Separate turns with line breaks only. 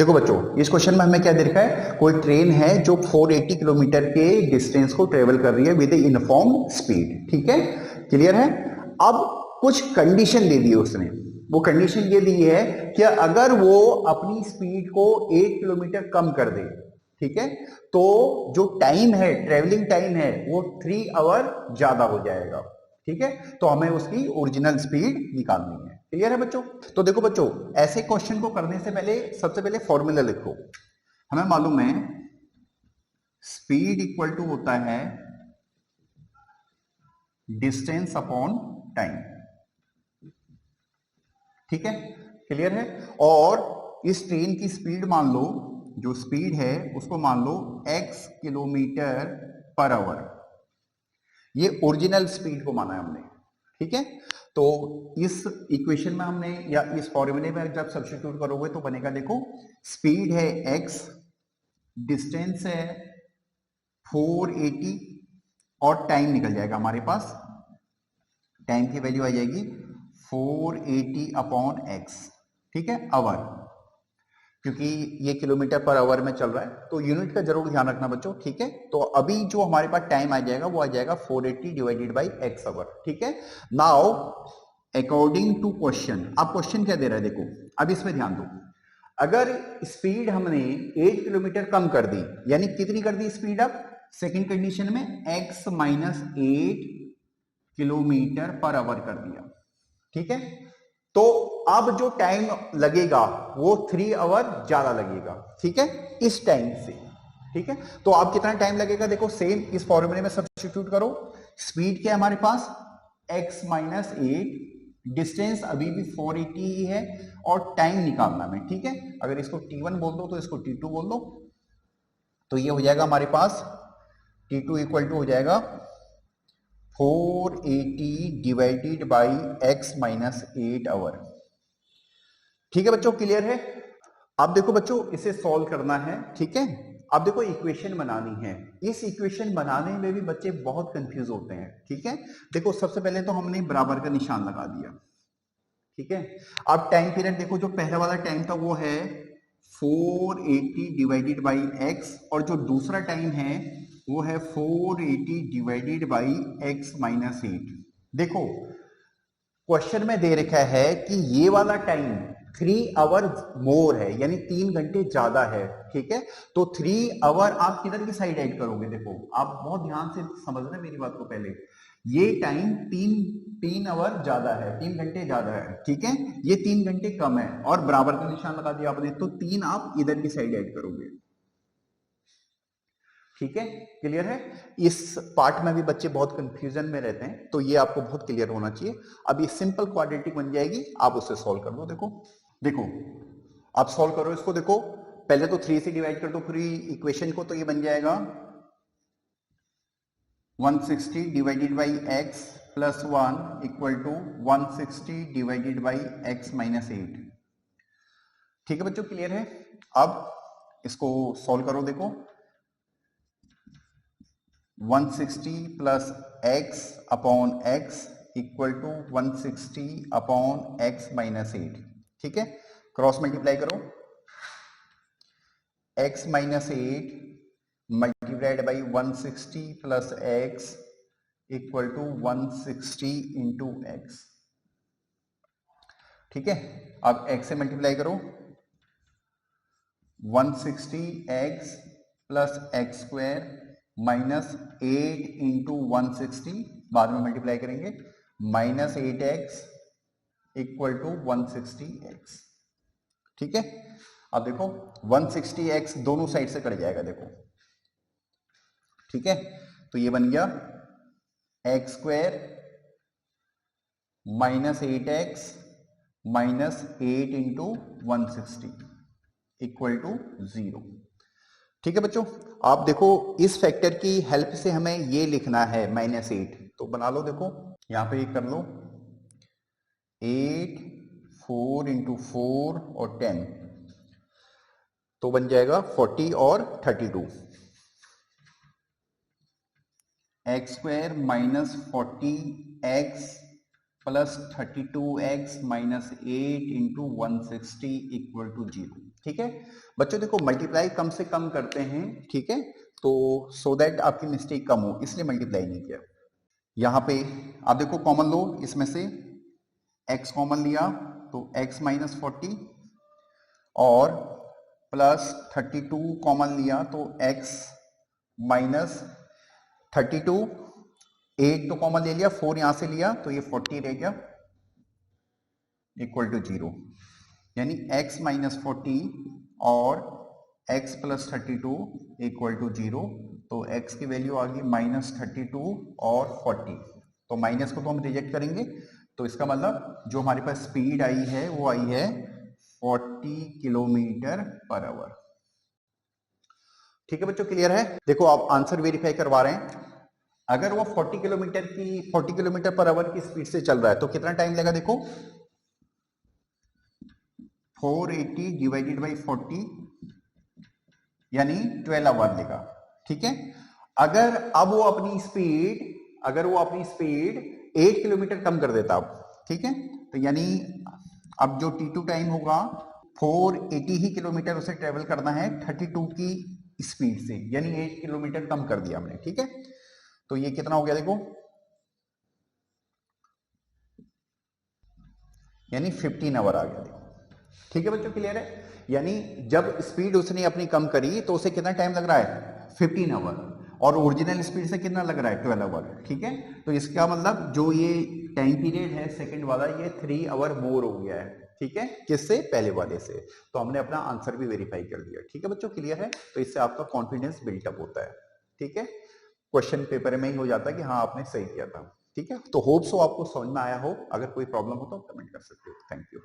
देखो बच्चों, इस क्वेश्चन में हमें क्या दे रखा है, कोई ट्रेन है जो 480 किलोमीटर के डिस्टेंस को ट्रेवल कर रही है विद यूनिफॉर्म स्पीड। ठीक है, क्लियर है। अब कुछ कंडीशन दे दी है उसने। वो कंडीशन ये दी है कि अगर वो अपनी स्पीड को 8 किलोमीटर कम कर दे, ठीक है, तो जो टाइम है, ट्रेवलिंग टाइम है, वो 3 आवर ज्यादा हो जाएगा। ठीक है, तो हमें उसकी ओरिजिनल स्पीड निकालनी है। क्लियर है बच्चों? तो देखो बच्चों, ऐसे क्वेश्चन को करने से पहले सबसे पहले फॉर्मूला लिखो। हमें मालूम है स्पीड इक्वल टू होता है डिस्टेंस अपॉन टाइम। ठीक है, क्लियर है। और इस ट्रेन की स्पीड मान लो, जो स्पीड है उसको मान लो x किलोमीटर पर आवर। ये ओरिजिनल स्पीड को माना है हमने। ठीक है, तो इस इक्वेशन में हमने या इस फॉर्मूले में जब सब्स्टिट्यूट करोगे तो बनेगा, देखो स्पीड है x, डिस्टेंस है 480 और टाइम निकल जाएगा हमारे पास। टाइम की वैल्यू आ जाएगी 480 अपॉन x। ठीक है, आवर, क्योंकि ये किलोमीटर पर आवर में चल रहा है तो यूनिट का जरूर ध्यान रखना बच्चों। ठीक है, तो अभी जो हमारे पास टाइम आ जाएगा वो आ जाएगा 480 डिवाइडेड बाई x आवर। ठीक है, नाउ अकॉर्डिंग टू क्वेश्चन, अब क्वेश्चन क्या दे रहा है देखो, अब इसमें ध्यान दो। अगर स्पीड हमने 8 किलोमीटर कम कर दी, यानी कितनी कर दी स्पीड, अब सेकेंड कंडीशन में x minus 8 kilometre per hour कर दिया। ठीक है, तो अब जो टाइम लगेगा वो 3 आवर ज्यादा लगेगा। ठीक है, इस टाइम से। ठीक है, तो अब कितना टाइम लगेगा देखो, सेम इस फॉर्मूले में सब्स्टिट्यूट करो। स्पीड क्या है हमारे पास, x माइनस 8, डिस्टेंस अभी भी 480 ही है, और टाइम निकालना में। ठीक है, अगर इसको t1 बोल दो तो इसको t2 बोल दो, तो ये हो जाएगा हमारे पास t2 इक्वल टू हो जाएगा 480 divided by x minus 8 hour. ठीक है बच्चों, क्लियर है। अब देखो बच्चों, इसे सॉल्व करना है। ठीक है, अब देखो इक्वेशन बनानी है। इस इक्वेशन बनाने में भी बच्चे बहुत कंफ्यूज होते हैं। ठीक है, देखो सबसे पहले तो हमने बराबर का निशान लगा दिया। ठीक है, अब टाइम पीरियड देखो, जो पहला वाला टाइम था वो है 480 डिवाइडेड बाई x, और जो दूसरा टाइम है वो है 480 डिवाइडेड बाई x माइनस 8। देखो क्वेश्चन में दे रखा है कि ये वाला टाइम 3 आवर मोर है, यानी 3 घंटे ज्यादा है। ठीक है, तो 3 आवर आप किधर की साइड ऐड करोगे, देखो आप बहुत ध्यान से समझना मेरी बात को। पहले ये टाइम 3 आवर ज्यादा है, 3 घंटे ज्यादा है। ठीक है, ये 3 घंटे कम है, और बराबर का निशान लगा दिया आपने, तो 3 आप इधर की साइड ऐड करोगे। ठीक है, क्लियर है। इस पार्ट में भी बच्चे बहुत कंफ्यूजन में रहते हैं, तो ये आपको बहुत क्लियर होना चाहिए। अब ये सिंपल क्वाड्रेटिक बन जाएगी, आप उसे सॉल्व कर दो। देखो देखो, आप सॉल्व करो इसको। देखो पहले तो 3 से डिवाइड कर दो पूरी इक्वेशन को, तो ये बन जाएगा 160 divided by x plus 1 equal to 160 divided by x minus 8। ठीक है बच्चों, क्लियर है। अब इसको सॉल्व करो। देखो 160 plus x upon x equal to 160 upon x minus 8। ठीक है, क्रॉस मल्टीप्लाई करो। x minus 8 multiplied by 160 plus x equal to 160 into x। ठीक है, अब x से मल्टीप्लाई करो। 160x plus x square minus 8 into 160, बाद में मल्टीप्लाई करेंगे, minus 8x equal to 160x। ठीक है, अब देखो 160x दोनों साइड से कट जाएगा, देखो। ठीक है, तो ये बन गया x square minus 8x minus 8 into 160 equal to 0। ठीक है बच्चों, आप देखो इस फैक्टर की हेल्प से हमें ये लिखना है -8, तो बना लो। देखो यहां पे ये कर लो, 8 4 इंटू 4 और 10, तो बन जाएगा 40 और 32। X square minus 40x plus 32x minus 8 into 160 equal to 0। ठीक है बच्चों, देखो मल्टीप्लाई कम से कम करते हैं, ठीक है, तो सो दैट आपकी मिस्टेक कम हो, इसलिए मल्टीप्लाई नहीं किया। यहां पे आप देखो कॉमन लो, इसमें से x कॉमन लिया तो x माइनस 40 और प्लस 32 कॉमन लिया तो x माइनस 32, 8 तो कॉमन ले लिया, 4 यहां से लिया तो ये 40 रह गया इक्वल टू 0, यानी x माइनस 40 और x प्लस 32 इक्वल टू 0, तो x की वैल्यू आ गई माइनस 32 और 40, तो माइनस को तो हम रिजेक्ट करेंगे, तो इसका मतलब जो हमारे पास स्पीड आई है वो आई है 40 किलोमीटर पर आवर। ठीक है बच्चों, क्लियर है? देखो आप आंसर वेरीफाई करवा रहे हैं, अगर वो 40 किलोमीटर पर आवर की स्पीड से चल रहा है तो कितना टाइम लगेगा, देखो 480 डिवाइडेड बाई 40 यानी 12 आवर लेगा, ठीक है। अगर अब वो अपनी स्पीड 8 किलोमीटर कम कर देता अब, ठीक है, तो यानी अब जो T2 टाइम होगा 480 ही किलोमीटर उसे ट्रेवल करना है 32 की स्पीड से, यानी 8 किलोमीटर कम कर दिया हमने, ठीक है। तो ये कितना हो गया देखो, यानी 15 आवर आ गया, देखो ठीक है बच्चों, क्लियर है? यानी जब स्पीड उसने अपनी कम करी तो उसे कितना टाइम लग रहा है 15 आवर, और ओरिजिनल स्पीड से कितना लग रहा है 12 आवर, ठीक है। तो इसका मतलब जो ये टाइम पीरियड है सेकंड वाला, ये 3 आवर मोर हो गया है, ठीक है, किससे, पहले वाले से। तो हमने अपना आंसर भी वेरीफाई कर दिया, ठीक है बच्चों, क्लियर है? तो इससे आपका कॉन्फिडेंस बिल्टअप होता है, ठीक है, क्वेश्चन पेपर में ही हो जाता है कि हाँ आपने सही किया था, ठीक है। तो होप सो आपको समझ में आया हो, अगर कोई प्रॉब्लम हो तो कमेंट कर सकते हो। Thank you.